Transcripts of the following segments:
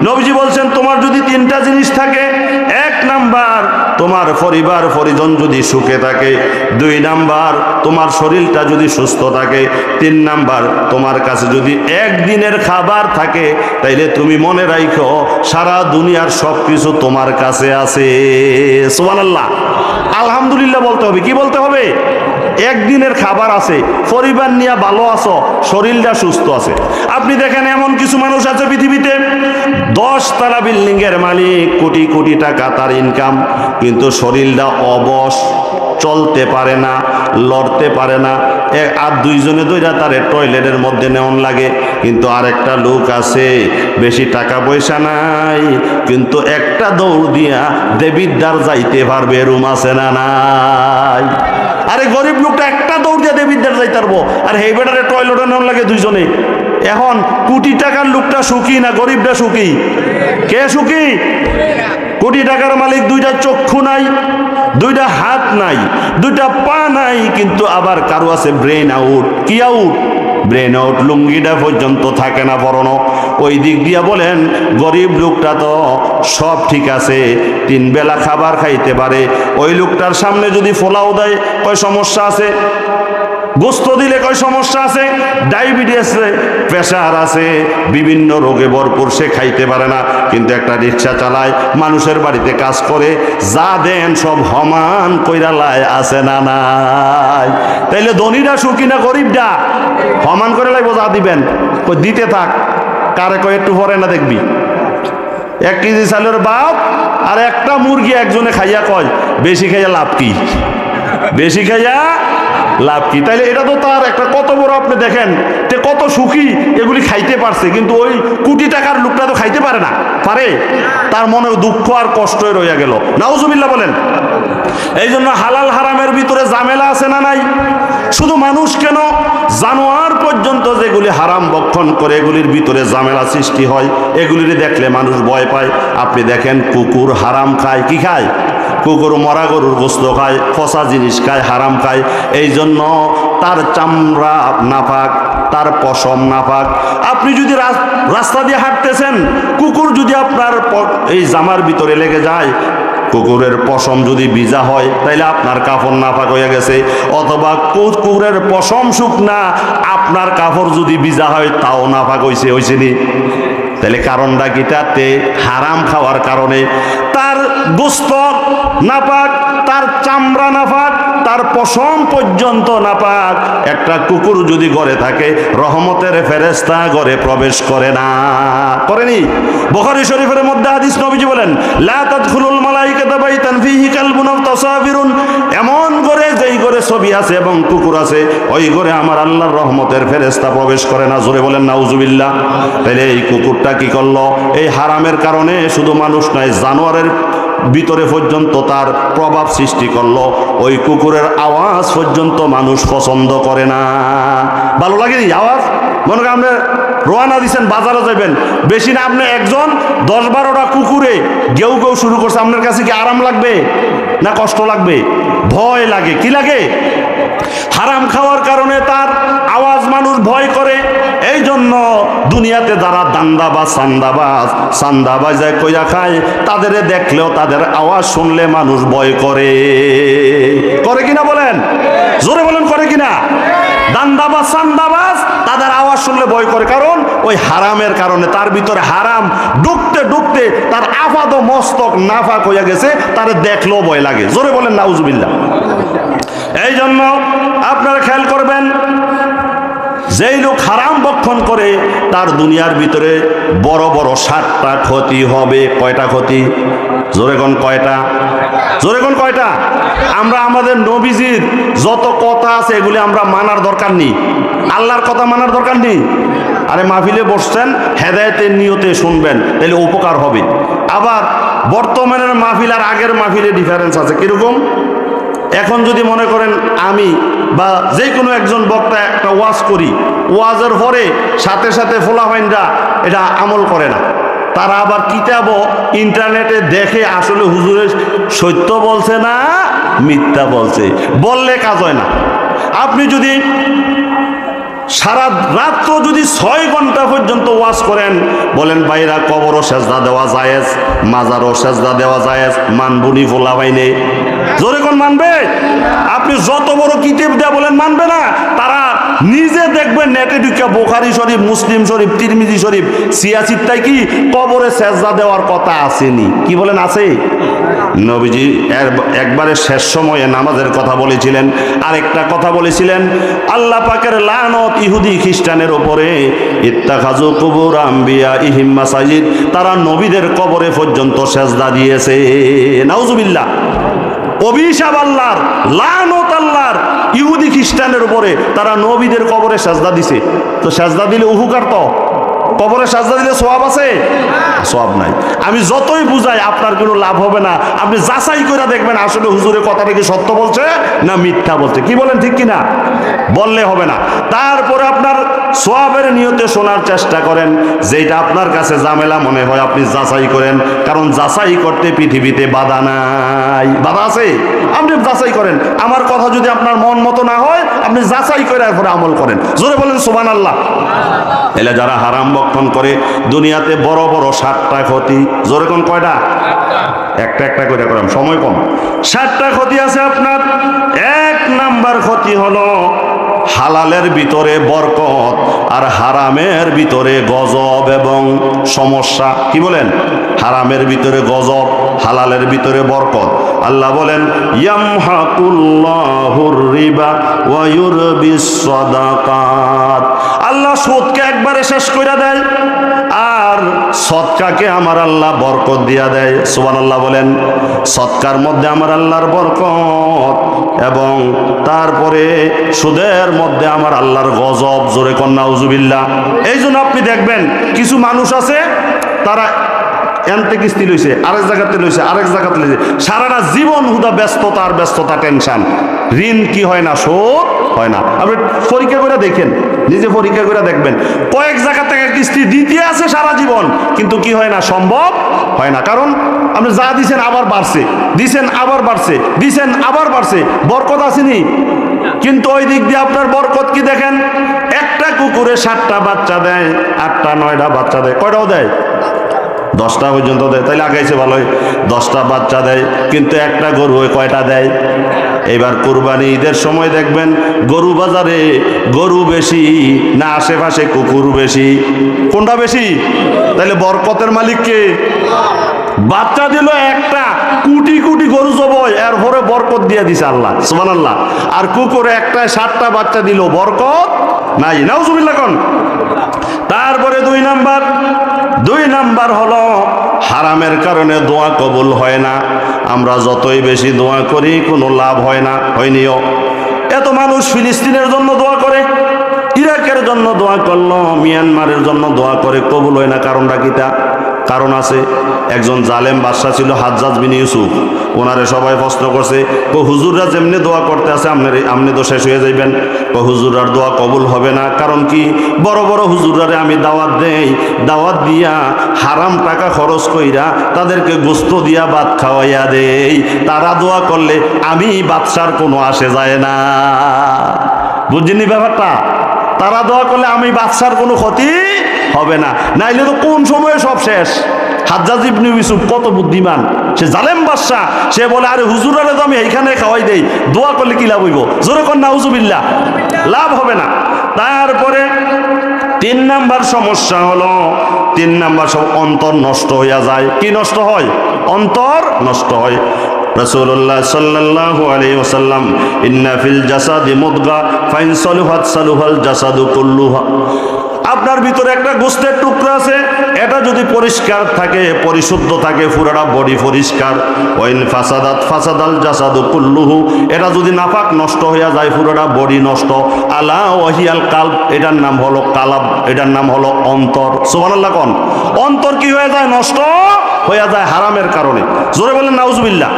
নবীজি বলছেন তোমার যদি তিনটা জিনিস থাকে, এক নাম্বার তোমার পরিবার পরিজন যদি সুখে থাকে, দুই নাম্বার তোমার শরীরটা যদি সুস্থ থাকে, তিন নাম্বার তোমার কাছে যদি একদিনের খাবার থাকে, তাইলে তুমি মনে রাখো সারা দুনিয়ার সব কিছু তোমার কাছে আছে। সুবহানাল্লাহ, আলহামদুলিল্লাহ বলতে হবে। কি বলতে হবে? একদিনের খাবার আছে, পরিবার নিয়ে ভালো আছো, শরীরটা সুস্থ আছে। আপনি দেখেন এমন কিছু মানুষ আছে পৃথিবীতে 10 তলা বিল্ডিং এর মালিক, কোটি কোটি টাকা তার ইনকাম, কিন্তু শরীরটা অবশ, চলতে পারে না, লড়তে পারে না। আর দুইজনে দুইটা তার টয়লেটের মধ্যে নেওয়ান লাগে। কিন্তু আরেকটা লোক আছে, বেশি টাকা পয়সা নাই, কিন্তু একটা দৌড় দিয়া দেবিদ্বার যাইতে পারবে, রুম আছে না নাই? আরে গরিব লোকটা একটা দৌড় দিয়ে দেবিদ্বার যাইতে পারবো, আর এই বেটারে টয়লেটে নেওয়ান লাগে দুইজনে। এখন কোটি টাকার লোকটা সুখী না গরিবটা সুখী? কে সুখী? কোটি টাকার মালিক দুইটা চক্ষু নাই, দুইটা হাত নাই, দুইটা পা নাই, কিন্তু আবার কারো আছে ব্রেন আউট। কি আউট? ব্রেন আউট, লুঙ্গিটা পর্যন্ত থাকে না পরনো। ওই দিক দিয়া বলেন গরিব লোকটা তো সব ঠিক আছে, 3 বেলা খাবার খাইতে পারে। ওই লোকটার সামনে যদি ফোলাও দেয়, কয় সমস্যা আছে? গোস্ত দিলে কয় সমস্যা আছে? ডায়াবেটিস, প্রেশার আছে, বিভিন্ন রোগে ভরপুর, সে খাইতে পারে না। কিন্তু একটা রিক্সা চালায়, মানুষের বাড়িতে কাজ করে, যা দেন সব সমান কইরা লায়, আছে না নাই? তাইলে ধনীরা সুখী না গরিবটা? সমান করে লাইব, যা দিবেন কই দিতে থাক। কারে কয় একটু পরে না দেখবি 1 কেজি চালের বাপ আর একটা মুরগি একজনে খাইয়া কয় বেশি খাইয়া লাভ কি? বেশি খাইয়া লাভ কি? তাইলে এটা তো তার একটা কত বড়, আপনি দেখেন তে কত সুখী, এগুলি খাইতে পারছে। কিন্তু ওই কোটি টাকার লোকটা তো খাইতে পারে না, পারে? তার মনে দুঃখ আর কষ্টই রইয়া গেল। নাউজুবিল্লাহ বলেন। এই জন্য হালাল হারামের ভিতরে ঝামেলা আছে না নাই? শুধু মানুষ কেন, জানোয়ার পর্যন্ত যেগুলি হারাম ভক্ষণ করে, এগুলির ভিতরে ঝামেলা সৃষ্টি হয়। এগুলির দেখলে মানুষ ভয় পায়। আপনি দেখেন কুকুর হারাম খায়। কি খায়? কুকুর মরা গরুর গোস্ত খায়, পচা জিনিস খায়, হারাম খায়। এই জন্য তার চামড়া নাপাক, তার পশম নাপাক। আপনি যদি রাস্তা দিয়ে হাঁটতেছেন, কুকুর যদি আপনার এই জামার ভিতরে লেগে যায়, কুকুরের পশম যদি ভিজা হয়, তাইলে আপনার কাপড় নাপাক হয়ে গেছে। অথবা কুকুরের পশম শুকনা, আপনার কাপড় যদি ভিজা হয়, তাও নাপাক হয়েছে। হয়েছে নি? তাহলে কারণটা কি? তাতে হারাম খাওয়ার কারণে তার গোস্ত নাপাক, তার চামড়া নাপাক, তার পশম পর্যন্ত নাপাক। একটা কুকুর যদি ঘরে থাকে, রহমতের ফেরেশতা ঘরে প্রবেশ করে না। করেনি? বুখারী শরীফের মধ্যে হাদিস, নবীজি বলেন লা তাদখুলুল মালাইকাতু বাইতান ফীহি কালবুন আও তাসাবিরুন। এমন ঘরে যেই ঘরে ছবি আছে এবং কুকুর আছে, ওই ঘরে আমার আল্লাহর রহমতের ফেরেশতা প্রবেশ করে না। জোরে বলেন নাউজুবিল্লাহ। তাহলে এই কুকুরটা কি করলো? এই হারামের কারণে শুধু মানুষ নয়, জানোয়ারের ভিতরে পর্যন্ত তার প্রভাব সৃষ্টি করলো। ওই কুকুরের আওয়াজ পর্যন্ত মানুষ পছন্দ করে না। ভালো লাগেনি আওয়াজ? মনে করেন আপনি রোয়ানা দিচ্ছেন, বাজারে যাবেন, বেশি না আপনি একজন 10-12টা কুকুরে গেউ গেউ শুরু করছে, আপনার কাছে কি আরাম লাগবে না কষ্ট লাগবে? ভয় লাগে। কি লাগে? হারাম খাওয়ার কারণে তার আওয়াজ মানুষ ভয় করে। এই জন্য দুনিয়াতে যারা দান্দাবাজ, সান্দাবাজ কইয়া খায়, তাদের দেখলেও, তাদের আওয়াজ শুনলে মানুষ ভয় করে। করে কিনা বলেন? জোরে বলেন, করে কিনা? দান্দাবাজ, সান্দাবাজ, তাদের আওয়াজ শুনলে ভয় করে। কারণ ওই হারামের কারণে, তার ভিতরে হারাম ঢুকতে ঢুকতে তার আফাদ মস্তক নাফাক হইয়া গেছে, তার দেখলেও ভয় লাগে। জোরে বলেন নাউজুবিল্লাহ। এই জন্য আপনারা খেয়াল করবেন, যেই লোক হারাম ভক্ষণ করে, তার দুনিয়ার ভিতরে বড় বড় 7টা ক্ষতি হবে। কয়টা ক্ষতি? জোরে কোন কয়টা? জোরে কোন কয়টা? আমরা আমাদের নবীজির যত কথা আছে, এগুলি আমরা মানার দরকার নেই। আল্লাহর কথা মানার দরকার নেই। আরে মাহফিলে বসছেন, হেদায়েতের নিয়তে শুনবেন, তাহলে উপকার হবে। আবার বর্তমানের মাহফিল আর আগের মাহফিলে ডিফারেন্স আছে। কিরকম? এখন যদি মনে করেন আমি বা যে কোনো একজন বক্তা একটা ওয়াজ করি, ওয়াজের পরে সাথে সাথে ফোলাফাইনরা এটা আমল করে না। তারা আবার কিতাবও ইন্টারনেটে দেখে আসলে হুজুরের সত্য বলছে না মিথ্যা বলছে, বললে কাজ হয় না। আপনি যদি সারা রাত্র যদি 6 ঘন্টা পর্যন্ত ওয়াজ করেন, বলেন ভাইরা কবরও সেজদা দেওয়া জায়েজ, মাজারও সেজদা দেওয়া জায়েজ, মানবুনি ফোলা বাইনে জোরে কোন মানবে? আপনি যত বড় কিতাব দেয়া বলেন মানবে না। তারা নিজে দেখবেন নেটে ঢুকে বুখারী শরীফ, মুসলিম শরীফ, তিরমিজি শরীফ, সিয়াসিত্তায় কি কবরে সেজদা দেওয়ার কথা আসেনি? কি বলেন আছে? নবীজি একবারে শেষ সময়ে নামাজের কথা বলেছিলেন। আরেকটা কথা বলেছিলেন, আল্লাহ পাকের লানত ইহুদি খ্রিস্টানের উপরে, ইত্তাখাযু কুবুর আম্বিয়াইহিম মাসাজিদ, তারা নবীদের কবরে পর্যন্ত সেজদা দিয়েছে। নাউজুবিল্লাহ। অভিশাপ আল্লাহর, লানত আল্লাহর ইহুদি খ্রিস্টানের উপরে, তারা নবীদের কবরে সেজদা দিছে। তো সেজদা দিলে উপকার, তো কবরে সেজদা দিলে সওয়াব আছে? সওয়াব নাই। আমি যতই বুঝাই আপনার কোনো লাভ হবে না। আপনি যাচাই করে দেখবেন আসলে হুজুরের কথাটা কি সত্য বলছে না মিথ্যা বলছে। কি বলেন, ঠিক কিনা? বললে হবে না। তারপরে আপনার সওয়াবের নিয়তে শোনার চেষ্টা করেন। যেটা আপনার কাছে ঝামেলা মনে হয় আপনি যাচাই করেন, কারণ যাচাই করতে পৃথিবীতে বাধা নাই। বাধা আছে? আপনি যাচাই করেন। আমার কথা যদি আপনার মন মতো না হয়, আপনি যাচাই করে এরপরে আমল করেন। জোরে বলেন সুবহানাল্লাহ। এলে যারা হারাম ভক্ষণ করে দুনিয়াতে বড় বড় 7টা ক্ষতি। জোরে কোন কয়টা? একটা করে করাম, সময় কম। 7টা ক্ষতি আছে আপনার। 1 নাম্বার ক্ষতি হলো হালালের ভিতরে বরকত আর হারামের ভিতরে গজব এবং সমস্যা। কি বলেন? হারামের ভিতরে গজব, হালালের ভিতরে বরকত। আল্লাহ বলেন, ইয়ামহাকুল্লাহুর রিবা ওয়া ইউরবিস সাদাকাত। আল্লাহ সুদকে একবারে শেষ করে দেয়, আর সদকাকে আমার আল্লাহ বরকত দিয়া দেয়। সুবহানাল্লাহ বলেন। সদকার মধ্যে আমার আল্লাহর বরকত, এবং তারপরে সুদের মধ্যে আমার আল্লাহর গজব। জোরে কন্যা নাউজুবিল্লাহ। এই জন্য আপনি দেখবেন কিছু মানুষ আছে, তারা এনতে কিস্তি লইছে, আরেক জায়গাতে লইছে, আরেক জায়গাতে লইছে, সারাটা জীবন হুদা ব্যস্ততা আর ব্যস্ততা, টেনশন। ঋণ কি হয় না? শোধ হয় না। আপনি পরীক্ষা করে দেখেন, নিজে পরীক্ষা করে দেখবেন, কয়েক জায়গা থেকে কিস্তি দিতে আছে সারা জীবন, কিন্তু কি হয় না? সম্ভব হয় না। কারণ আপনি যা দিছেন আবার বাড়ছে, দিছেন আবার বাড়ছে, দিছেন আবার বাড়ছে। বরকত আসেনি, কিন্তু ওই দিক দিয়ে আপনার বরকত কি দেখেন? একটা কুকুরে 7টা বাচ্চা দেয়, 8টা 9টা বাচ্চা দেয়। কয়টাও দেয়? 10টা পর্যন্ত দেয়। তাইলে আগাইছে ভালোই। 10টা বাচ্চা দেয়, কিন্তু একটা গরু কয়টা দেয়? এবার কুরবানি ঈদের সময় দেখবেন গরু বাজারে গরু বেশি না আশেপাশে কুকুর বেশি? কোনটা বেশি? তাইলে বরকতের মালিক কে? বাচ্চা দিল একটা, কোটি কোটি গরু জবাই, এরপরে বরকত দিয়ে দিছে আল্লাহ। সুবহানাল্লাহ। আর কুকুরে একটা 7টা বাচ্চা দিল, বরকত নাই। নাউজুবিল্লাহ কোন। তারপরে 2 নাম্বার হলো হারামের কারণে দোয়া কবুল হয় না। আমরা যতই বেশি দোয়া করি কোনো লাভ হয় না। হয়নিও। এত মানুষ ফিলিস্তিনের জন্য দোয়া করে, ইরাকের জন্য দোয়া করলো, মিয়ানমারের জন্য দোয়া করে, কবুল হয় না। কারণটা কিটা? কারণ আছে। একজন জালেম বাদশা ছিল, হাজ্জাজ বিন ইউসুফ। ওনারে সবাই প্রশ্ন করছে, হুজুররা যেমনি দোয়া করতে আছে আপনি তো শেষ হয়ে যাইবেন। হুজুরার দোয়া কবুল হবে না। কারণ কি? বড় বড় হুজুরারে আমি দাওয়াত দেই, দাওয়াত দিয়া হারাম টাকা খরচ কইরা তাদেরকে গোস্ত দিয়া ভাত খাওয়াইয়া দেই। তারা দোয়া করলে আমি বাদশার কোনো আসে যায় না। বুঝছেন ব্যাপারটা? তারা দোয়া করলে আমি বাদশার কোনো ক্ষতি হবে না। নাইলে তো কোন সময়ে সব শেষ। হাজ্জাজ ইবনে ইউসুফ কত বুদ্ধিমান, সে জালেম বাদশা। সে বলে, আরে হুজুরারে তো আমি এইখানে খাওয়াই দেই, দোয়া করলে কি লাভ হইব? জোরে কর নাউজুবিল্লাহ। লাভ হবে না। তারপরে 3 নাম্বার সমস্যা হলো, 3 নাম্বার সব অন্তর নষ্ট হইয়া যায়। কি নষ্ট হয়? অন্তর নষ্ট হয়। রাসূলুল্লাহ সাল্লাল্লাহু আলাইহি ওয়াসাল্লাম, ইন্না ফিল জাসাদি মুদগা ফাইন সালুহাত সালুহাল জাসাদু কুল্লুহা। আপনার ভিতরে একটা গোশতের টুকরা আছে, এটা যদি পরিষ্কার থাকে, পরিশুদ্ধ থাকে, পুরোটা বডি পরিষ্কার। ওয়াইন ফাসাদাত ফাসাদাল জাসাদু কুল্লুহু। এটা যদি নাপাক, নষ্ট হইয়া যায়, পুরোটা বডি নষ্ট। আলা ওয়াহিয়াল কালব, এটার নাম হলো কালাব, এটার নাম হলো অন্তর। সুবহানাল্লাহ কোন। অন্তর কি হয়ে যায়? নষ্ট হইয়া যায় হারামের কারণে। জোরে বলেন নাউজুবিল্লাহ।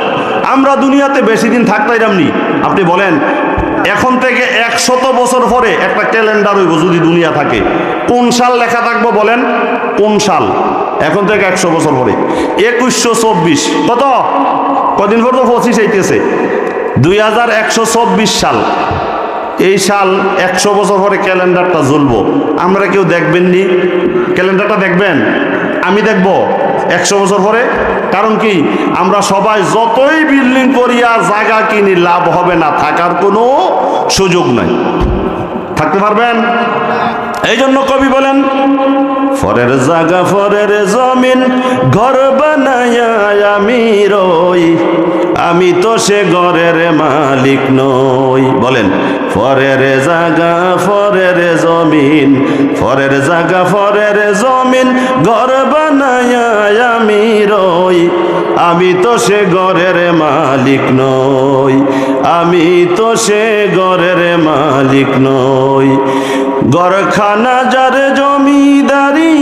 আমরা দুনিয়াতে বেশি দিন থাকতাম নি। আপনি বলেন এখন থেকে 100 বছর পরে একটা ক্যালেন্ডার হইব যদি দুনিয়া থাকে, কোন সাল লেখা থাকবো বলেন? কোন সাল? এখন থেকে 100 বছর পরে 2124। কত? কদিন পর তো 25 হইতেছে। 2124 সাল। এই সাল 100 বছর পরে ক্যালেন্ডারটা জ্বলবো, আমরা কেউ দেখবেন নি? ক্যালেন্ডারটা দেখবেন? আমি দেখব 100 বছর পরে? কারণ কি, আমরা সবাই যতই বিল্ডিং করিয়া জায়গা কিনি লাভ হবে না, থাকার কোনো সুযোগ নাই। থাকতে পারবেন? এই জন্য কবি বলেন, ফরের জায়গা ফরের জমিন ঘর বানায়া আমি রই, আমি তো সে ঘরের মালিক নই। বলেন, ফরের জায়গা ফরের জমিন, ফরের জায়গা ফরের জমিন ঘর বানায়া আমি রই, আমি তো সে ঘরের মালিক নই, আমি তো সে ঘরের মালিক নই। ঘরখানা যার জমিদারি,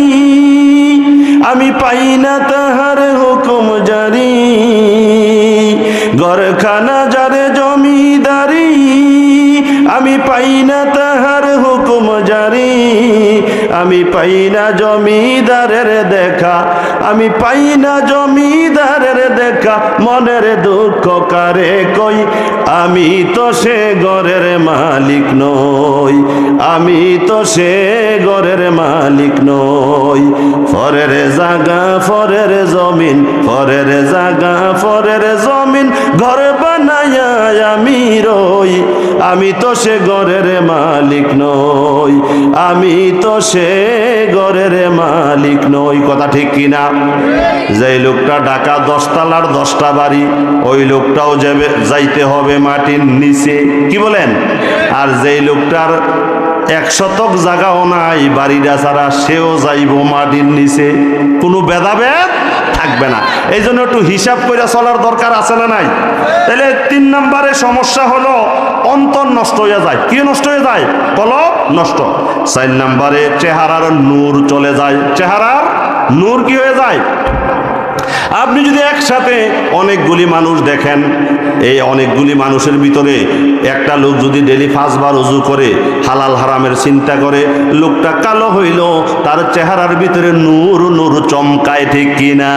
আমি পাই না তাহার হুকুম জারি। ঘরখানা যার জমিদারি, আমি পাই না তাহার হুকুম জারি। আমি পাই না জমিদারের দেখা, আমি পাই না জমিদারের দেখা, মনের দুঃখ কারে কই, আমি তো সে ঘরের মালিক নই, আমি তো সে ঘরের মালিক নই। ফরের জায়গা ফরের জমিন, ফরের জায়গা ফরের জমিন ঘর বানায়া আমি রই, আমি তো সে ঘরের মালিক নই, আমি তো সে ঘরের মালিক নই। কথা ঠিক কিনা? যেই লোকটা ঢাকা 10 তলার 10টা বাড়ি, ওই লোকটাও যাইতে হবে মাটির নিচে। কি বলেন? আর যেই লোকটার 1 শতক জায়গাও নাই বাড়িটা ছাড়া, সেও যাইব মাটির নিচে, কোনো ভেদাভেদ থাকবে না। এই জন্য একটু হিসাব করে চলার দরকার আছে না নাই? তাহলে 3 নম্বরে সমস্যা হলো অন্তর নষ্ট হয়ে যায়। কি নষ্ট হয়ে যায়? কলব নষ্ট। 4 নম্বরে চেহারার নূর চলে যায়। চেহারার নূর কি হয়ে যায়? আপনি যদি একসাথে অনেকগুলি মানুষ দেখেন, এই অনেকগুলি মানুষের ভিতরে একটা লোক যদি ডেলি 5 বার ওযু করে, হালাল হারামের চিন্তা করে, লোকটা কালো হইল, তার চেহারার ভিতরে নূর নূর চমকায়, ঠিক কিনা?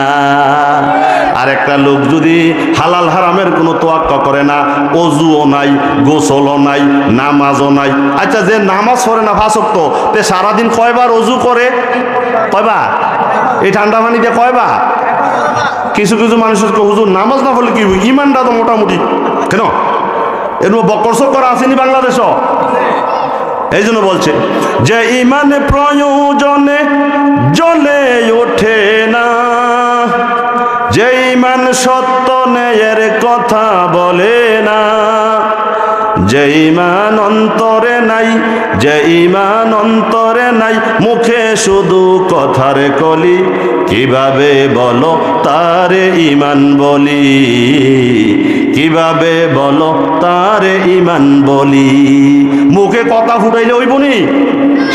আর একটা লোক যদি হালাল হারামের কোনো তোয়াক্কা করে না, ওযুও নাই, গোসলও নাই, নামাজও নাই। আচ্ছা, যে নামাজ পড়ে না 5 ওয়াক্ত, তে সারাদিন কয়বার ওযু করে? কয়বার? এই ঠান্ডা পানিতে কয়বার? কিছু কিছু মানুষের হুজুর নামাজ না পড়লে কি ইমানটা তো মোটামুটি, কেন এরকম বক্কর সক্কর আসেনি বাংলাদেশও? এই জন্য বলছে যে ইমান প্রয়োজনে জ্বলে ওঠে না, যে ইমান সত্য ন্যায়ের কথা বলে না, যে ইমান অন্তরে নাই, যে ইমান অন্তরে নাই, মুখে শুধু কথার কলি, কিভাবে বলো তারে ইমান বলি, কিভাবে বলো তারে ইমান বলি। মুখে কথা ফুটাইলে ওই বনি,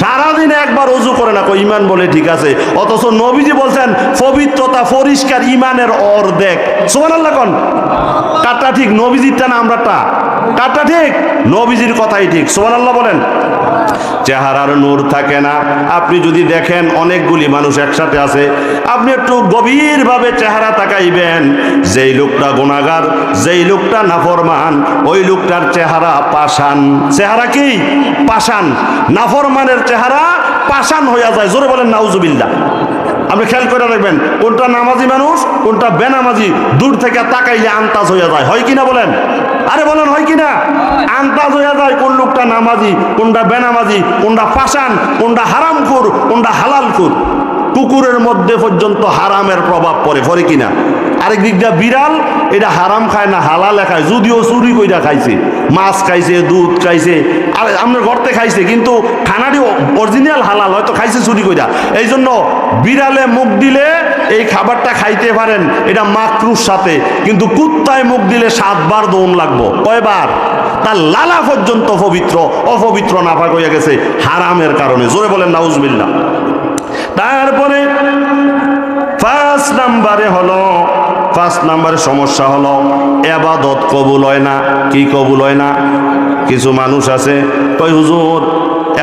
সারাদিন একবার ওযু করে না, ইমান বলে ঠিক আছে। অথচ নবীজি বলছেন পবিত্রতা পরিষ্কার ইমানের অর্ধেক। সুবহানাল্লাহ কোন? কাটা ঠিক? নবীজিরটা না আমরাটা? কাটা ঠিক? নবীজির কথাই ঠিক। সুবহানাল্লাহ বলেন। চেহারার নূর থাকে না। আপনি যদি দেখেন অনেকগুলি মানুষ একসাথে আছে, আপনি একটু গভীরভাবে চেহারা তাকাইবেন, যেই লোকটা গুনাহগার, যেই লোকটা নাফরমান, ওই লোকটার চেহারা পাষাণ। চেহারা কি? পাষাণ। নাফরমানের চেহারা পাষাণ হইয়া যায়। জোরে বলেন নাউজুবিল্লাহ। আপনি খেয়াল করে দেখবেন কোনটা নামাজি মানুষ, কোনটা বেনামাজি, দূর থেকে তাকাইলে আন্তাজ হইয়া যায়। হয় কিনা বলেন? আরে বলেন হয় কিনা? আন্তাজ হইয়া যায় কোন লোকটা নামাজি, কোনটা বেনামাজি, কোনটা পাষাণ, কোনটা হারামখোর, কোনটা হালালখোর। কুকুরের মধ্যে পর্যন্ত হারামের প্রভাব পড়ে কিনা? আরেক দিক দিয়ে বিড়াল, এটা হারাম খায় না হালালে খায়, যদিও চুরি কইরা খাইছে, মাছ খাইছে, দুধ খাইছে, আর আমরা গর্তে খাইছে, কিন্তু খানাটি অরিজিনাল হালাল, হয়তো খাইছে চুরি কইরা। এই জন্য বিড়ালে মুখ দিলে এই খাবারটা খাইতে পারেন, এটা মাকরুর সাথে, কিন্তু কুত্তায় মুখ দিলে 7 বার দৌন লাগবো। কয়বার? তার লালা পর্যন্ত পবিত্র, অপবিত্র নাপাক হয়ে গেছে হারামের কারণে। জোরে বলেন নাউজুবিল্লাহ। তারপরে 5 নম্বরে হলো, 5 নম্বরে সমস্যা হলো ইবাদত কবুল হয় না। কি কবুল হয় না? কিছু মানুষ আছে কই হুজুর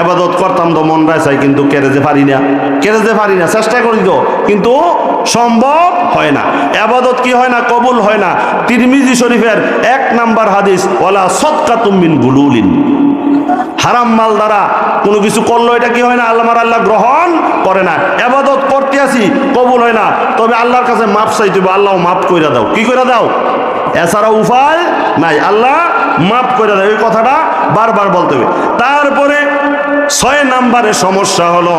ইবাদত করতাম তো মন চাই, কিন্তু কেড়ে পারি না, কেড়ে পারি না, চেষ্টা করি তো, কিন্তু সম্ভব হয় না। ইবাদত কি হয় না? কবুল হয় না। তিরমিজি শরীফের 1 নম্বর হাদিস, ওয়ালা সাদকাতুম মিন বুলুলিন। হারাম মাল দ্বারা কোনো কিছু করলো, এটা কি হয় না? আল্লাহ গ্রহণ করে না। ইবাদত করতে আসি, কবুল হয় না, তবে আল্লাহর কাছে মাপ চাইতে হবে, আল্লাহ মাফ কইরা দাও। কি কইরা দাও? এছাড়া উপায় নাই, আল্লাহ মাফ করে দাও, এই কথাটা বারবার বলতে হবে। তারপরে 6 নম্বরে সমস্যা হলো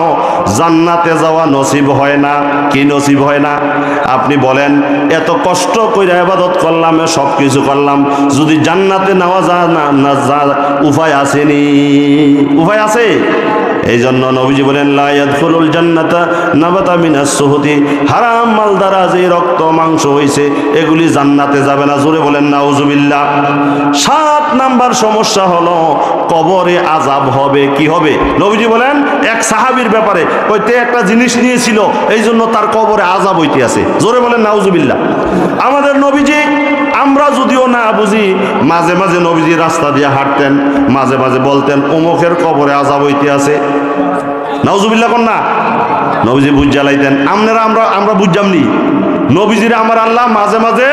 জান্নাতে যাওয়া নসিব হয় না। কি নসিব হয় না? আপনি বলেন এত কষ্ট করে ইবাদত করলাম, সব কিছু করলাম, যদি জান্নাতে নেওয়া যায় না, উপায় আসেনি? উপায় আছে? এই জন্য নবীজি বলেন লা ইয়াদখুলুল জান্নাতা নাবাতা মিনাস সুহুতি, হারাম মাল দ্বারা যে রক্ত মাংস হইছে এগুলি জান্নাতে যাবে না। জোরে বলেন নাউজুবিল্লাহ। 7 নাম্বার সমস্যা হলো কবরে আযাব হবে। কি হবে? নবীজি বলেন এক সাহাবীর ব্যাপারে, কইতে একটা জিনিস নিয়েছিল, এই জন্য তার কবরে আযাব হইতে আছে। জোরে বলেন নাউজুবিল্লাহ। আমাদের নবীজি, আমরা যদিও না বুঝি, মাঝে মাঝে নবীজি রাস্তা দিয়ে হাঁটতেন, মাঝে মাঝে বলতেন অমুকের কবরে আযাব হইতে আছে। নাউজুবিল্লাহ কোন না? নবীজি বুঝ জ্বালাইতেন। আমরা বুঝজামনি, নবীজিরা আমার আল্লাহ মাঝে মাঝে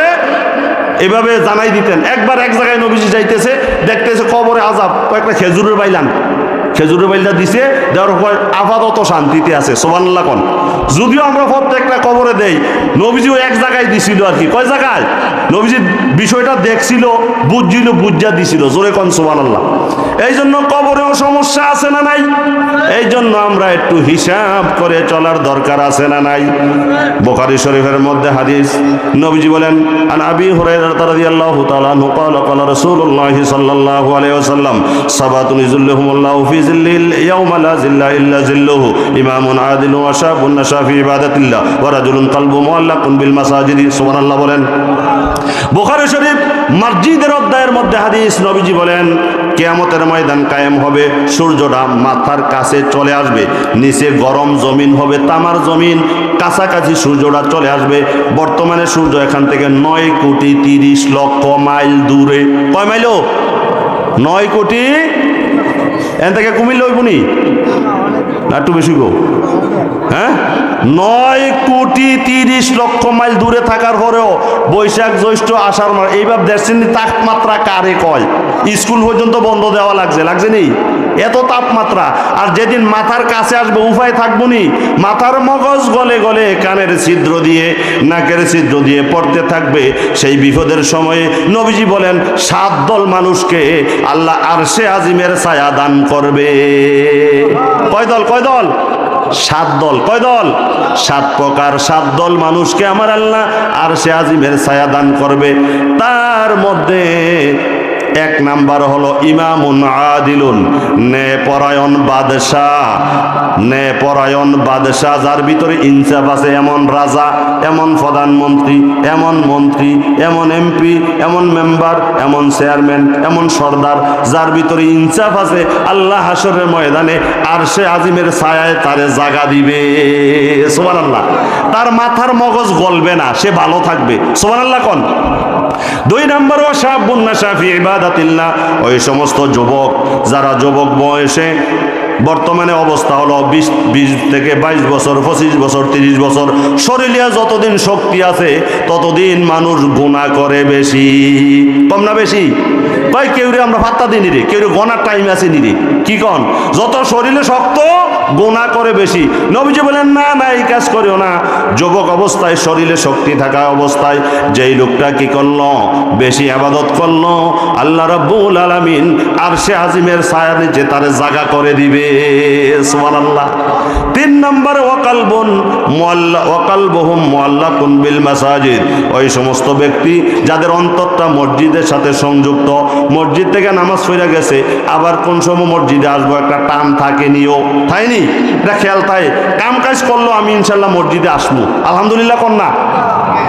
এভাবে জানাই দিতেন। একবার এক জায়গায় নবীজি যাইতেছে, দেখতেছে কবরে আযাব, কয়েকটা খেজুরের বাইলান, খেজুরের বাইলটা দিছে, দেওয়ার পর আপাতত শান্তিতে আছে। সুবহানাল্লাহ কোন। যদিও আমরা প্রত্যেকটা কবরে দেই, নবীজিও এক জায়গায় দিছিল আর কি। কয় জায়গায়? নবীজি বিষয়টা দেখছিল, বুঝছিল, বুঝা দিছিল। জোরে কোন সুবহানাল্লাহ। এই জন্য কবরেও সমস্যা আছে না নাই? এই জন্য আমরা একটু হিসাব করে চলার দরকার আছে না নাই? বুখারী শরীফের মধ্যে হাদিস, নবীজি বলেন আন আবি হুরায়রা রাদিয়াল্লাহু তাআলা আনহু ক্বালা ক্বালা রাসূলুল্লাহ সাল্লাল্লাহু আলাইহি ওয়াসাল্লাম সাবাতুন ইযিল্লুহুমুল্লাহু ফি জিল্লিল ইয়াওমা লা জিল্লা ইল্লা জিল্লুহু ইমামুন আদিলুন ওয়া শাবুন নাশা ফি ইবাদাতিল্লাহ ওয়া রাজুলুন কলবু মুআল্লাকুন বিল মাসাজিদি। সুবহানাল্লাহ বলেন। বুখারী শরীফ মসজিদের অধ্যায়ের মধ্যে হাদিস, নবীজি বলেন কিয়ামতের ময়দান কায়েম হবে, সূর্যটা মাথার কাছে চলে আসবে, নিচে গরম জমিন হবে, তামার জমিন, কাছাকাছি সূর্যটা চলে আসবে। বর্তমানে সূর্য এখান থেকে 9 কোটি 30 লক্ষ মাইল দূরে। কয় মাইল? 9 কোটি। এখান থেকে কুমিল্লা হইবনি না একটু বেশি গো? হ্যাঁ, 9 কোটি 30 লক্ষ মাইল দূরে থাকার পরেও বৈশাখ জ্যৈষ্ঠ আষাঢ় মাস এইবার দেশের তাপমাত্রা কারে কয়? স্কুল পর্যন্ত বন্ধ দেওয়া লাগছে নি, এত তাপমাত্রা। আর যেদিন মাথার কাছে আসবে উপায় থাকবো নি, মাথার মগজ গলে গলে কানের ছিদ্র দিয়ে, নাকের ছিদ্র দিয়ে পড়তে থাকবে। সেই বিপদের সময়ে নবীজি বলেন 7 দল মানুষকে আল্লাহ আরশে আজিমের ছায়া দান করবে। কয় দল? কয় দল? 7 দল। কয় দল? 7 প্রকার 7 দল মানুষকে আমার আল্লাহ আরশে আজিমের ছায়া দান করবে। তার মধ্যে 1 নাম্বার হলো ইমামুন আদিলুন, ন্যায়পরায়ণ বাদশাহ। ন্যায়পরায়ণ বাদশাহ, যার ভিতরে ইনসাফ আছে, এমন রাজা, এমন প্রধানমন্ত্রী, এমন মন্ত্রী, এমন এমপি, এমন মেম্বার, এমন চেয়ারম্যান, এমন সর্দার, যার ভিতরে ইনসাফ আছে, আল্লাহ হাসরের ময়দানে আরশে আজিমের ছায়ায় তারে জায়গা দিবে। সুবহানাল্লাহ। তার মাথার মগজ গলবে না, সে ভালো থাকবে। সুবহানাল্লাহ কোন। 2 নাম্বার ওয়া শাবুন নাশা ফি ইবাদাতিল্লাহ, ওই সমস্ত যুবক যারা যুবক বয়সে, বর্তমানে অবস্থা হলো 20 থেকে 22 বছর, 25 বছর, 30 বছর, শরীরে যতদিন শক্তি আছে ততদিন মানুষ গুনাহ করে বেশি। কম না বেশি? ভাই কেউ রে আমরা পাত্তা দিই নি রে, কেউ গোনার টাইম আছে নি রে। কি কন? যত শরীরে শক্ত গুনাহ করে বেশি। নবীজি বলেন না না, এই কাজ করিও না। যুবক অবস্থায়, শরীরে শক্তি থাকা অবস্থায় যেই লোকটা কি করলো, বেশি ইবাদত করলো, আল্লাহ রাব্বুল আলামিন আরশে আজিমের ছায়ার নিচে তারে জায়গা করে দিবে। সুবহানাল্লাহ। 3 নম্বরে ওয়াকালবুহুম মুআল্লাকুন বিল মাসাজিদ, ওই সমস্ত ব্যক্তি যাদের অন্তরটা মসজিদের সাথে সংযুক্ত, মসজিদ থেকে নামাজ পড়ে গেছে, আবার কোন সময় মসজিদে আসবো একটা টান থাকে নিও, তাইনি? এটা খেয়াল থাকে, কাম কাজ করলো আমি ইনশাল্লাহ মসজিদে আসবো, আলহামদুলিল্লাহ কোন না?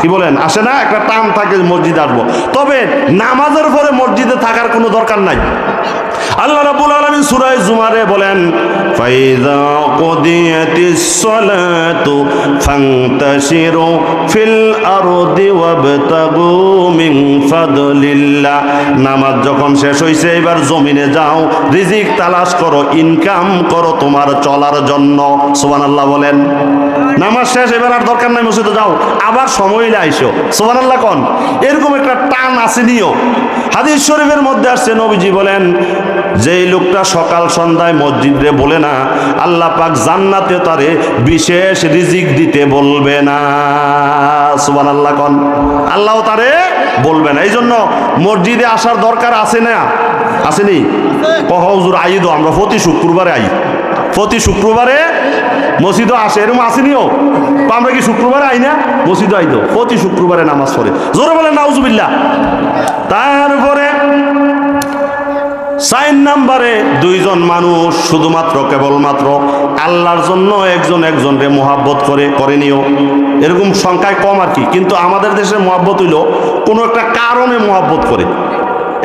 কি বলেন? আসে না? একটা টান থাকে মসজিদে আসবো। তবে নামাজের পরে মসজিদে থাকার কোনো দরকার নাই। আল্লাহ রাব্বুল আলামিন সূরা জুমারে বলেন ফাইযা কুদিয়াতিস সালাতু ফান্তাশিরু ফিল আরদি ওয়াবতাগু মিন ফাদলিল্লাহ। নামাজ যখন শেষ হইছে, এবার জমিনে যাও, রিজিক তালাশ করো, ইনকাম করো তোমার চলার জন্য। সুবহানাল্লাহ বলেন। নামাজ শেষ, এবার আর দরকার নাই মসজিদে যাও, আবার সময় আইসো। সুবহানাল্লাহ কোন। এরকম একটা টান আছে নিও। হাদিস শরীফের মধ্যে আসছে, নবীজি বলেন যেই লোকটা সকাল সন্ধ্যায় মসজিদে বলে না, আল্লাহ পাক জান্নাতে তারে বিশেষ রিজিক দিতে বলবে না। সুবহানাল্লাহ কোন, আল্লাহ তারে বলবে না। এই জন্য মসজিদে আসার দরকার আছে না, আসেনি? হুজুর আই তো আমরা প্রতি শুক্রবারে আই, প্রতি শুক্রবারে মসজিদও আসে, এরকম আসেনিও। আমরা কি শুক্রবারে আই না? মসজিদও আই তো প্রতি শুক্রবারে নামাজ পড়ে, জোরে বলেন নাউজুবিল্লাহ। তারপরে 4 নম্বরে দুইজন মানুষ শুধুমাত্র কেবলমাত্র আল্লাহর জন্য একজন একজনকে মোহাব্বত করেনিও, এরকম সংখ্যায় কম আর কি। কিন্তু আমাদের দেশে মোহাব্বত হইল কোনো একটা কারণে মোহাব্বত করে।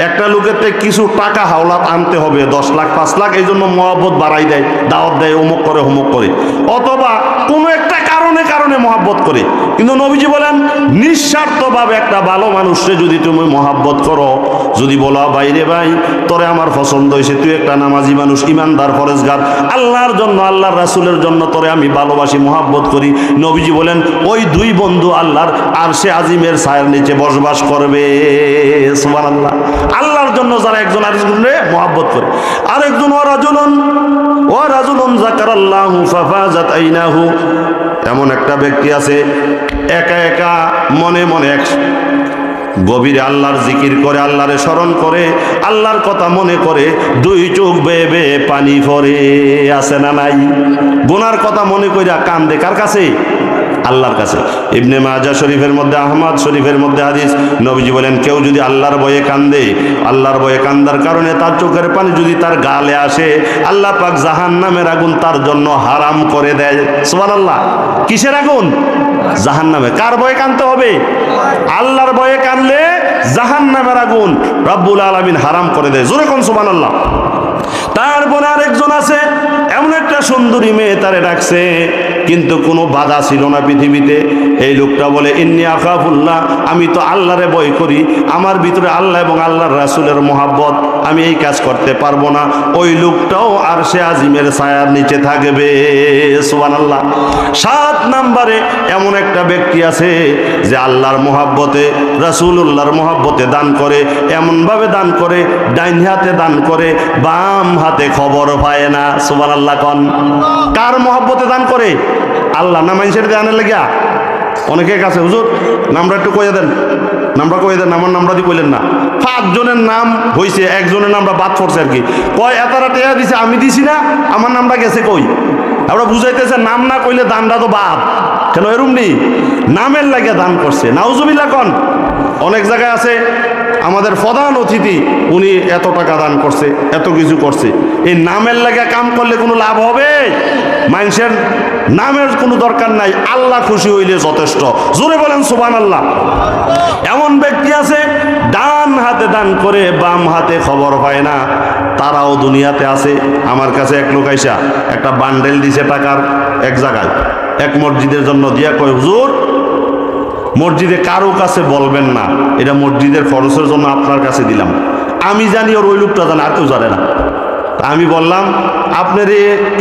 একটা লোকের থেকে কিছু টাকা হাওলাত আনতে হবে, 10 লাখ 5 লাখ, এই জন্য মহব্বত বাড়াই দেয়, দাওয়াত দেয়, অমুক করে হুমুক করে, অথবা কোনো একটা কারণে মহব্বত করে। কিন্তু নবীজি বলেন নিঃস্বার্থভাবে একটা ভালো মানুষকে যদি তুমি মহব্বত করো, যদি বলো বাইরে ভাই তোরে আমার পছন্দ হয়েছে, তুই একটা নামাজি মানুষ, ইমানদার, ফরেজগার, আল্লাহর জন্য আল্লাহর রাসূলের জন্য তোরে আমি ভালোবাসি, মহব্বত করি, নবীজি বলেন ওই দুই বন্ধু আল্লাহর আরশে আজিমের ছায়ার নিচে বসবাস করবে। সুবহানাল্লাহ। আল্লাহর জন্য যারা একজন আরেকজনকে মহব্বত করে। আরেকজন ও রাজুলুন যাকারাল্লাহু ফাফাজাত আইনাহু, এমন একটা ব্যক্তি আছে একা একা মনে মনে গভীরে আল্লাহর জিকির করে, আল্লাহরে স্মরণ করে, আল্লাহর কথা মনে করে, দুই চোখ বেয়ে বেয়ে পানি পড়ে, আছে না নাই? গুনার কথা মনে কইরা কান্দে, কার কাছে? আল্লাহর কাছে। ইবনে মাজাহ শরীফের মধ্যে, আহমদ শরীফের মধ্যে হাদিস, নবীজি বলেন কেউ যদি আল্লাহর ভয়ে কান্দে, আল্লাহর ভয়ে কান্দার কারণে তার চোখের পানি যদি তার গালে আসে, আল্লাহ পাক জাহান্নামের আগুন তার জন্য হারাম করে দেয়। সুবহানাল্লাহ। কিসের আগুন? জাহান্নামে। কার ভয়ে কানতে হবে? আল্লাহর ভয়ে কানলে জাহান্নামের আগুন রব্বুল আলামিন হারাম করে দেয়। জোরে কোন সুবহানাল্লাহ। তারপরে আরেকজন আছে, এমন একটা সুন্দরী মেয়ে তারে ডাকছে, কিন্তু কোনো বাধা ছিল না পৃথিবীতে। এই লোকটা বলে ইন্নী আখাফুল্লাহ, আমি তো আল্লাহরে ভয় করি, আমার ভিতরে আল্লাহ এবং আল্লাহর রাসূলের মহব্বত, আমি এই কাজ করতে পারবো না। ওই লোকটাও আরশে আজিমের ছায়ার নিচে থাকবে। সুবহানাল্লাহ। 7 নম্বরে এমন একটা ব্যক্তি আছে যে আল্লাহর মহব্বতে, রাসূলুল্লাহর মহব্বতে দান করে, এমনভাবে দান করে, ডাইন হাতে দান করে, বাম হাতে খবর পায় না। সুবহানাল্লাহ কোন। কার মহব্বতে দান করে? আল্লাহ না মানুষের দানের লাগিয়া? অনেকের কাছে হুজুর নামটা একটু কইয়া দেন, নামটা কইয়া দেন, আমার নামটা দিয়ে কইলেন না। 5 জনের নাম হয়েছে, একজনের নামটা বাদ পড়ছে আর কি। কয় এতারা টেয়া দিছে, আমি দিছি না, আমার নামটা গেছে কই? আমরা বুঝাইতেছে নাম না কইলে দানটা তো বাদ। কেন এরম নেই? নামের লাগিয়া দান করছে। নাউজুবিল্লাহ কোন। অনেক জায়গায় আছে আমাদের প্রধান অতিথি, উনি এত টাকা দান করছে, এত কিছু করছে। এই নামের লাগে কাম করলে কোনো লাভ হবে? মানুষের নামের কোনো দরকার নাই, আল্লাহ খুশি হইলে যথেষ্ট। জোরে বলেন সুবহানাল্লাহ। এমন ব্যক্তি আছে ডান হাতে দান করে, বাম হাতে খবর পায় না, তারাও দুনিয়াতে আছে। আমার কাছে এক লোক আইসা একটা বান্ডেল দিছে টাকার, এক জায়গায় এক মসজিদের জন্য দিয়া কয় হুজুর মসজিদে কারো কাছে বলবেন না, এটা মসজিদের খরচের জন্য আপনার কাছে দিলাম। আমি জানি, ওর ওই লোকটা জানে, আর কেউ জানে না। আমি বললাম আপনার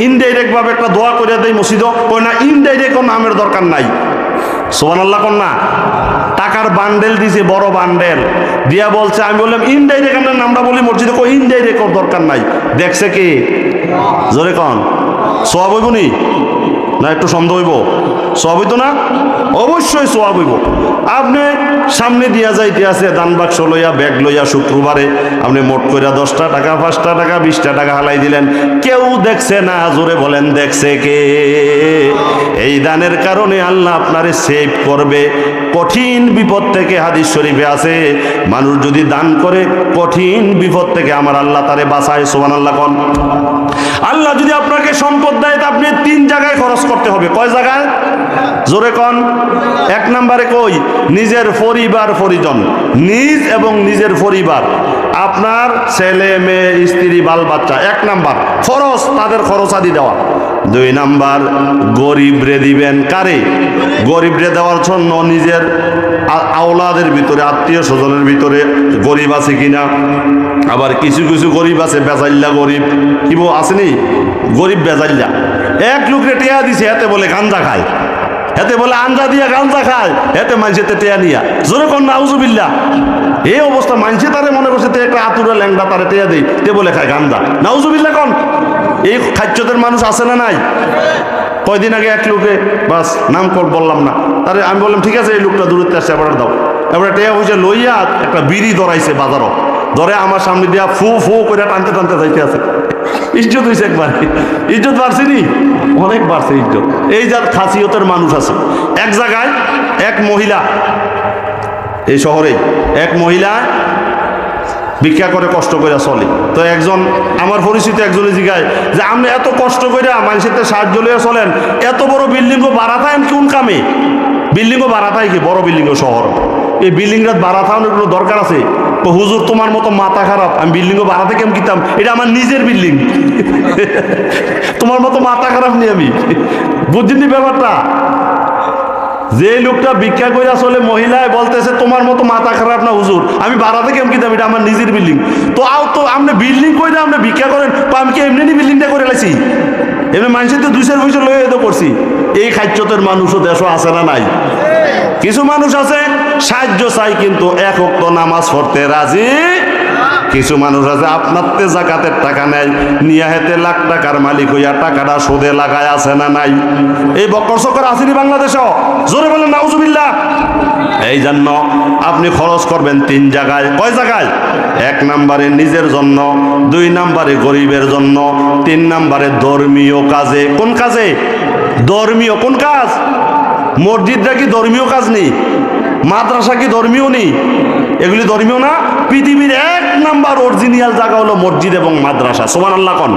ইনডাইরেক্ট ভাবে একটা দোয়া করে দেয় মসজিদ। কই না, ইনডাইরেক্ট কোনো নামের দরকার নাই। সুবহানাল্লাহ কোন না। টাকার বান্ডেল দিছে, বড় বান্ডেল দিয়া বলছে, আমি বললাম ইনডাইরেক্ট আপনার নামটা বলি মসজিদে। কই ইনডাইরেক্ট ওর দরকার নাই। দেখছে কি? জোরে কন। সওয়াব হইব নি? না একটু সন্দেহ হইব? সওয়াব হইতো না? অবশ্যই সওয়াব হইব। আপনি সামনে দিয়া যাইতে আছে দান বাক্স লইয়া, ব্যাগ লইয়া, শুক্রবারে আপনি মোট কইরা 10টা টাকা, 5টা টাকা, 20টা টাকা হালাই দিলেন, কেউ দেখছে না। জোরে বলেন দেখছে কে? এই দানের কারণে আল্লাহ আপনারে সেভ করবে কঠিন বিপদ থেকে। হাদিস শরীফে আছে মানুষ যদি দান করে কঠিন বিপদ থেকে আমার আল্লাহ তারে বাঁচায়। সুবহানাল্লাহ কোন। আল্লাহ যদি আপনাকে সম্পদ দেয় তা আপনি 3 জায়গায় খরচ করতে হবে। কয় জায়গায়? জোরে কন। 1 নম্বরে কই? নিজের পরিবার পরিজন, নিজ এবং নিজের পরিবার, আপনার ছেলে মেয়ে স্ত্রী বাল বাচ্চা 1 নাম্বার খরচ, তাদের খরচ আদি দেওয়া। 2 নাম্বার গরিবরে দিবেন। কারে? গরিবরে দেওয়ার জন্য নিজের আওলাদের ভিতরে, আত্মীয় স্বজনের ভিতরে গরিব আছে কিনা। আবার কিছু কিছু গরিব আছে বেজাল্লা গরিব, কি আসেনি? গরিব বেজাল্লা। 1 লোকরে টেয়া দিছে, এতে বলে গাঞ্জা খায়, এতে বলে আঞ্জা দিয়া গাঞ্জা খায়, এতে মানুষেতে টেয়া নিয়া। জোরে কোন নাউজুবিল্লাহ। এই অবস্থা মানছে তারে মনে করছে তে একটা আতুরা ল্যাংড়া তারে টেয়া দেই তে বলে খায় গান্দা। নাউজুবিল্লাহ কোন এই খাচ্চদের মানুষ আছে না নাই? কয়দিন আগে এক লোকে বাস নাম বললাম না, তারে আমি বললাম ঠিক আছে এই লোকটা দূরত্বে আসছে এবার দাও, এবার টেয়া হয়েছে লইয়া একটা বিড়ি ধরাইছে বাজারও, ধরে আমার সামনে দিয়া ফু ফু করে টানতে টানতে যাইতে আছে। ইজ্জত হয়েছে একবার, ইজ্জত বাড়ছে নি, অনেক বাড়ছে ইজ্জত। এই যার খাসিয়তের মানুষ আছে। এক জায়গায় এক মহিলা, এই শহরে এক মহিলা ভিক্ষা করে কষ্ট করে চলে। তো একজন আমার পরিচিত একজনে জিগায় যে আপনি এত কষ্ট করে মানুষের সাহায্য লিয়ে চলেন, এত বড় বিল্ডিংও বাড়াতায় কোন কামে? বিল্ডিংও বাড়াতায় কি বড় বিল্ডিংও শহর, এই বিল্ডিংটা বাড়া থাকানোর কোনো দরকার আছে? তো হুজুর তোমার মতো মাথা খারাপ, আমি বিল্ডিংও বাড়াতে কেমন কিতাম, এটা আমার নিজের বিল্ডিং। তোমার মতো মাথা খারাপ নি আমি, বুঝিনি ব্যাপারটা? যে লোকটা ভিক্ষা করে আসলে মহিলায় বলতেছে তোমার মতো মাথা খারাপ না হুজুর, আমি বাড়াতে কেমন কিতাম, এটা আমার নিজের বিল্ডিং। তো আপনি বিল্ডিং কইরা আপনি ভিক্ষা করেন, তো আমি কি এমনি বিল্ডিংটা করে লাইছি? এমনি মানুষের তো 200 পয়সা লয়ে তো করছি। এই খাদ্যতের মানুষও দেশও আছে না নাই? কিছু মানুষ আছে সাহায্য চাই কিন্তু এক ওয়াক্ত নামাজ পড়তে রাজি। কিছু মানুষ আছে আপনার তে জাকাতের টাকা নেয়, নিয়া হেতে লাখ টাকার মালিক হইয়া টাকাটা সুদে লাগায় আছে না নাই? এই বক্কর চক্কর আসেনি বাংলাদেশও? জোরে বলেন নাউজুবিল্লাহ। এই জন্য আপনি খরচ করবেন 3 জায়গায়। কয় জায়গায়? 1 নম্বরে নিজের জন্য, 2 নম্বরে গরিবের জন্য, 3 নম্বরে ধর্মীয় কাজে। কোন কাজে? ধর্মীয়। কোন কাজ? মসজিদটা কি ধর্মীয় কাজ নেই? মাদ্রাসা কি ধর্মীয় নেই? এগুলি ধর্মীয় না? পৃথিবীর 1 নাম্বার অরিজিনাল জায়গা হলো মসজিদ এবং মাদ্রাসা। সুবহানাল্লাহ কোন।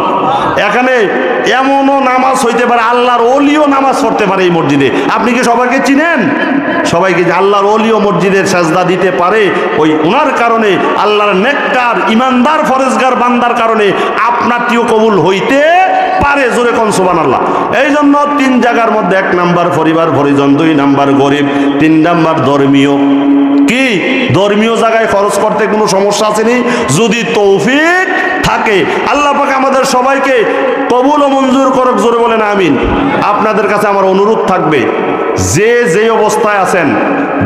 এখানে এমনও নামাজ হইতে পারে, আল্লাহর ওলিও নামাজ পড়তে পারে এই মসজিদে। আপনি কি সবাইকে চিনেন? সবাইকে যে আল্লাহর ওলিও মসজিদের সাজদা দিতে পারে, ওই ওনার কারণে আল্লাহর নেককার ইমানদার ফরেজগার বান্দার কারণে আপনারটিও কবুল হইতে পারে। জোরে কোন সুবহানাল্লাহ। এই জন্য 3 জায়গার মধ্যে 1 নাম্বার পরিবার পরিজন, 2 নাম্বার গরিব, 3 নাম্বার ধর্মীয়। কি ধর্মীয় জায়গায় খরচ করতে কোনো সমস্যা আসেনি যদি তৌফিক থাকে। আল্লাহ পাক আমাদের সবাইকে কবুল ও মঞ্জুর করুক। জোরে বলেন আমিন। আপনাদের কাছে আমার অনুরোধ থাকবে, যে অবস্থায় আছেন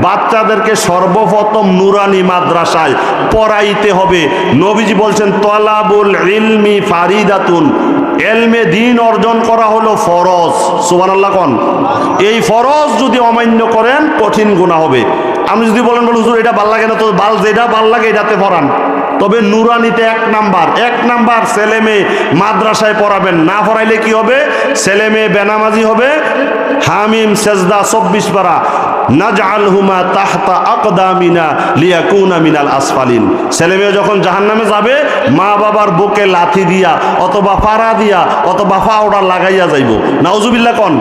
বাচ্চাদেরকে সর্বপ্রথম নুরানি মাদ্রাসায় পড়াইতে হবে। নবীজি বলছেন তলাবুল ইলমি ফারিদাতুন, এলমে দিন অর্জন করা হলো ফরজ। সুবহানাল্লাহ কোন। এই ফরজ যদি অমান্য করেন কঠিন গুনাহ হবে। আপনি যদি বলেন হুজুর এটা ভাল লাগে না, তো যেটা ভাল লাগে এটাতে পড়ান। তবে নুরানিতে 1 নাম্বার ছেলে মেয়ে মাদ্রাসায় পড়াবেন। না পড়াইলে কি হবে? ছেলে মেয়ে বেনামাজি হবে। হামিম সেজদা 24 পারা, নাজআলহুমা তাহতা আকদামিনা লিয়াকুনা মিনাল আসফালিন। ছেলে মেয়ে যখন জাহান্নামে যাবে, মা বাবার বুকে লাথি দিয়া অথবা পাড়া দিয়া অথবা ফাওড়া লাগাইয়া যাইব। নাউজুবিল্লাহ কোন।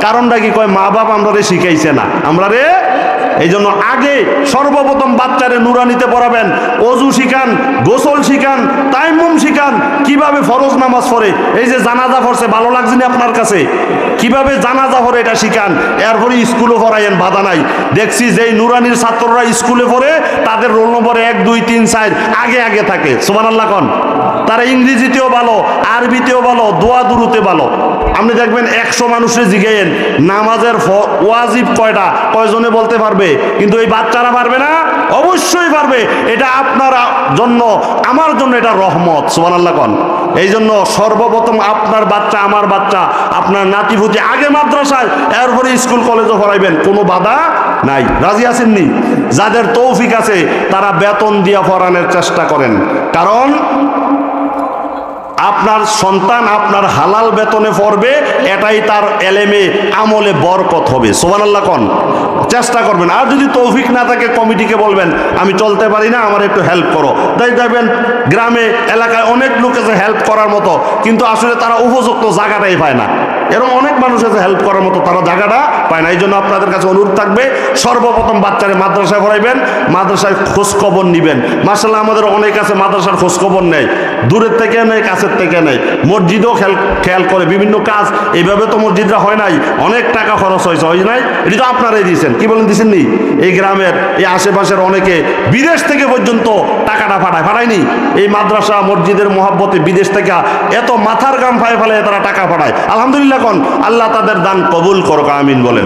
কারণটা কি? কয় মা বাবা আমরা শিখাইছে না, আমরা এই জন্য আগে সর্বপ্রথম বাচ্চারে নুরানিতে পড়াবেন। অজু শিখান, গোসল শিখান, তায়াম্মুম শিখান, কিভাবে ফরজ নামাজ পড়ে। এই যে জানাজা পড়ছে, ভালো লাগছে না আপনার কাছে? কিভাবে জানাজা পড়ে এটা শিখান। এরপরে স্কুলে পড়াইয়েন, বাধা নাই। দেখছি যেই নুরানির ছাত্ররা স্কুলে পড়ে তাদের রোল নম্বর 1 2 3 4 আগে থাকে। সুবহানাল্লাহ কোন। তারা ইংরেজিতেও ভালো, আরবিতেও ভালো, দোয়া দুরুতে ভালো। আপনি দেখবেন 100 মানুষের জিজ্ঞেন নামাজের ওয়াজিব কয়টা, কয়জনে বলতে পারবে? কিন্তু এই বাচ্চারা পারবে না? অবশ্যই পারবে। এটা আপনার জন্য, আমার জন্য এটা রহমত। সুবহানাল্লাহ কোন। এই জন্য সর্বপ্রথম আপনার বাচ্চা, আমার বাচ্চা, আপনার নাতিপুতি আগে মাদ্রাসায়, এরপরে স্কুল কলেজও পড়াইবেন, কোনো বাধা নাই। রাজি আছেননি? যাদের তৌফিক আছে তারা বেতন দিয়ে পড়ানোর চেষ্টা করেন। কারণ আপনার সন্তান আপনার হালাল বেতনে পড়বে, এটাই তার এলেমে আমলে বরকত হবে। সুবহানাল্লাহ কোন। চেষ্টা করবেন। আর যদি তৌফিক না থাকে কমিটিকে বলবেন আমি চলতে পারি না, আমার একটু হেল্প করো। তাই দেখবেন গ্রামে এলাকায় অনেক লোক আছে হেল্প করার মতো, কিন্তু আসলে তারা উপযুক্ত জায়গাটাই পায় না। এরকম অনেক মানুষ আছে হেল্প করার মতো, তারা জায়গাটা পায় না। এই জন্য আপনাদের কাছে অনুরোধ থাকবে, সর্বপ্রথম বাচ্চারে মাদ্রাসায় পড়াইবেন, মাদ্রাসায় খোঁজখবর নিবেন। মাশাআল্লাহ আমাদের অনেক আছে মাদ্রাসার খোঁজখবর নেয়, দূরের থেকে নেয়, কাছের থেকে নেয়। মসজিদও খেয়াল করে বিভিন্ন কাজ। এইভাবে তো মসজিদরা হয় নাই, অনেক টাকা খরচ হয়েছে, হয় নাই? এটি তো আপনারাই দিয়েছেন। কি বলেন দিয়েছেন নি? এই গ্রামের এই আশেপাশের অনেকে বিদেশ থেকে পর্যন্ত টাকাটা পাঠায়নি। এই মাদ্রাসা মসজিদের মহাব্বতে বিদেশ থেকে এত মাথার গাম ফায় ফেলে তারা টাকা পাঠায়। আলহামদুলিল্লাহ কোন। আল্লাহ তাদের দান কবুল করুক, আমিন বলেন।